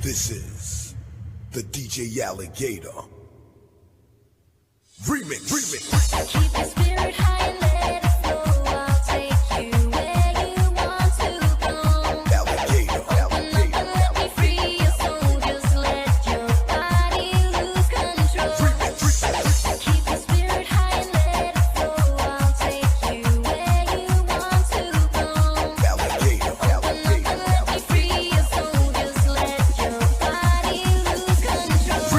This is the DJ Alligator remix. Keep your spirit high and let it flow. I'll take you where you want to go. Alligator, Open up and let me free your soul. Just let your body lose control. Keep your spirit high and let it flow. I'll take you where you want to go. alligator, Open up and let me free your soul. Just let your body lose control.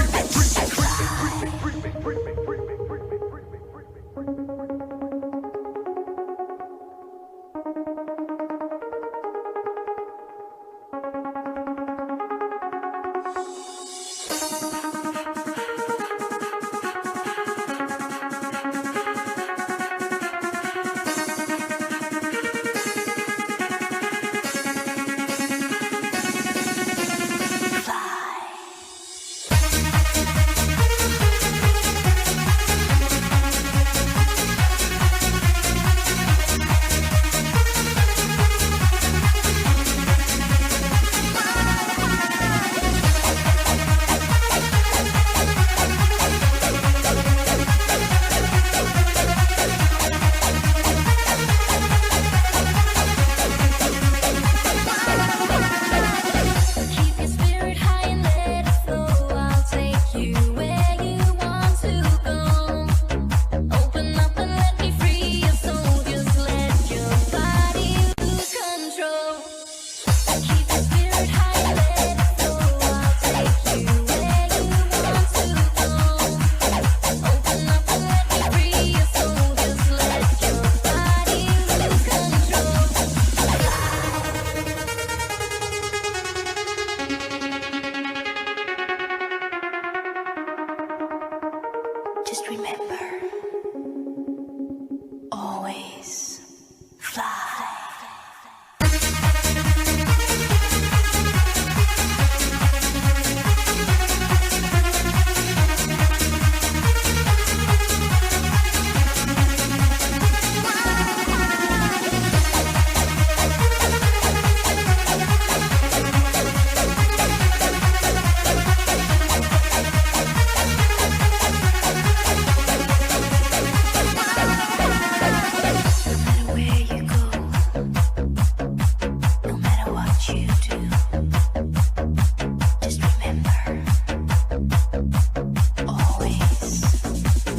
Keep your spirit high and let it flow. I'll take you where you want to go. Open up and let me free your soul. Just let your body lose control. Keep your spirit high and let it flow. I'll take you where you want to go. Open up and let me free your soul. Just let your body lose control. Just remember, always fly. Where you go, no matter what you do, just remember, always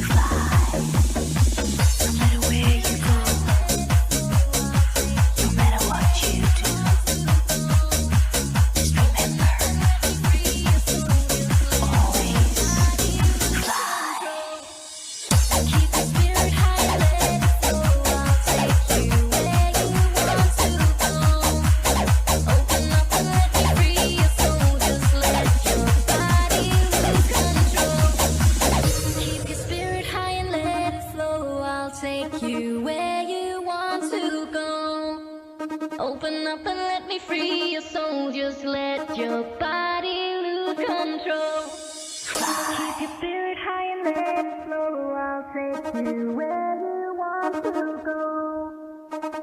fly. No matter where you go, no matter what you do, just remember, always fly. Keep the spirit high and let it flow. I'll take you where you want to go. Open up and let me free your soul. Just let your body lose control. Keep your spirit high and let it flow. I'll take you where you want to go. Open up and let me free your soul. Just let your body lose control. Keep your spirit high and let it flow. I'll take you where you want to go.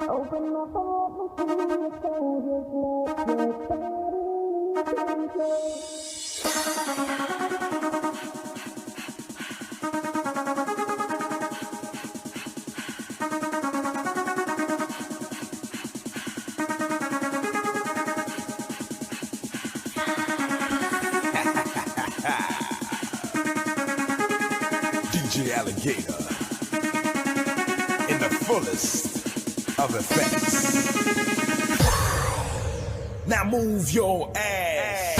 Open up and let me see your soul. Just let your body lose control. DJ Alligator in the fullest of effects. Now move your ass.